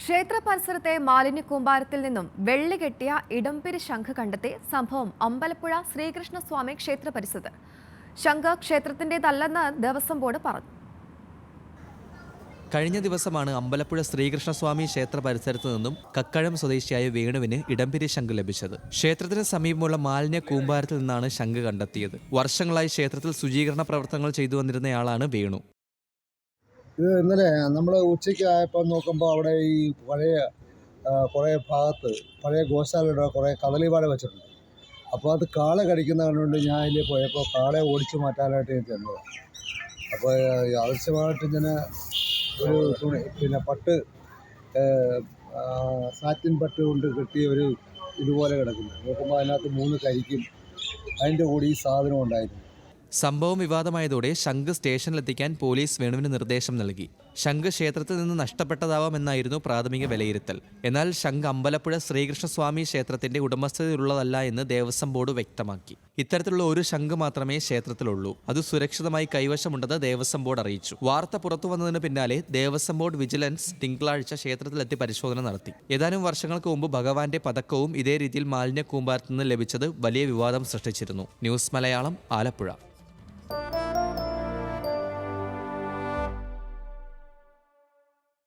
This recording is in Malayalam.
ക്ഷേത്ര പരിസരത്തെ മാലിന്യ കൂമ്പാരത്തിൽ നിന്നും വെള്ളി കെട്ടിയ ഇടംപിരി ശംഖ് കണ്ടെത്തി. സംഭവം അമ്പലപ്പുഴ ശ്രീകൃഷ്ണസ്വാമി ക്ഷേത്ര പരിസരത്ത്. ശംഖ് ക്ഷേത്രത്തിന്റേതല്ലെന്ന് ദേവസ്വം ബോർഡ് പറഞ്ഞു. കഴിഞ്ഞ ദിവസമാണ് അമ്പലപ്പുഴ ശ്രീകൃഷ്ണസ്വാമി ക്ഷേത്ര പരിസരത്ത് നിന്നും കക്കഴം സ്വദേശിയായ വേണുവിന് ഇടംപിരി ശംഖ് ലഭിച്ചത്. ക്ഷേത്രത്തിന് സമീപമുള്ള മാലിന്യ കൂമ്പാരത്തിൽ നിന്നാണ് ശംഖ് കണ്ടെത്തിയത്. വർഷങ്ങളായി ക്ഷേത്രത്തിൽ ശുചീകരണ പ്രവർത്തനങ്ങൾ ചെയ്തു വന്നിരുന്നയാളാണ് വേണു. ഇത് ഇന്നലെ നമ്മൾ ഉച്ചയ്ക്ക് ആയപ്പോൾ നോക്കുമ്പോൾ അവിടെ ഈ കുറേ ഭാഗത്ത് പഴയ ഗോശാലയുടെ കുറേ കദളിവാഴ വെച്ചിട്ടുണ്ട്. അപ്പോൾ അത് കാള കടിക്കുന്ന കണ്ടുകൊണ്ട് ഞാൻ അതിൽ പോയപ്പോൾ കാളയെ ഓടിച്ചു മാറ്റാനായിട്ട് ഞാൻ ചെന്നതാണ്. അപ്പോൾ ആവശ്യമായിട്ട് ഇങ്ങനെ ഒരു തുണി പട്ട് സാറ്റിൻ പട്ട് കൊണ്ട് കെട്ടിയ ഒരു ഇതുപോലെ കിടക്കുന്നു. നോക്കുമ്പോൾ അതിനകത്ത് 3 കരിക്കും അതിൻ്റെ കൂടി ഈ സാധനം ഉണ്ടായിരുന്നു. സംഭവം വിവാദമായതോടെ ശംഖ് സ്റ്റേഷനിലെത്തിക്കാൻ പോലീസ് വേണുവിന് നിർദ്ദേശം നൽകി. ശംഖ് ക്ഷേത്രത്തിൽ നിന്ന് നഷ്ടപ്പെട്ടതാവാമെന്നായിരുന്നു പ്രാഥമിക വിലയിരുത്തൽ. എന്നാൽ ശംഖ് അമ്പലപ്പുഴ ശ്രീകൃഷ്ണസ്വാമി ക്ഷേത്രത്തിന്റെ ഉടമസ്ഥതയിലുള്ളതല്ല എന്ന് ദേവസ്വം ബോർഡ് വ്യക്തമാക്കി. ഇത്തരത്തിലുള്ള ഒരു ശംഖ് മാത്രമേ ക്ഷേത്രത്തിലുള്ളൂ. അത് സുരക്ഷിതമായി കൈവശമുണ്ടെന്ന് ദേവസ്വം ബോർഡ് അറിയിച്ചു. വാർത്ത പുറത്തുവന്നതിന് പിന്നാലെ ദേവസ്വം ബോർഡ് വിജിലൻസ് തിങ്കളാഴ്ച ക്ഷേത്രത്തിലെത്തി പരിശോധന നടത്തി. ഏതാനും വർഷങ്ങൾക്ക് മുമ്പ് ഭഗവാന്റെ പതക്കവും ഇതേ രീതിയിൽ മാലിന്യ കൂമ്പാരത്തിൽ നിന്ന് ലഭിച്ചത് വലിയ വിവാദം സൃഷ്ടിച്ചിരുന്നു. ന്യൂസ് മലയാളം, ആലപ്പുഴ.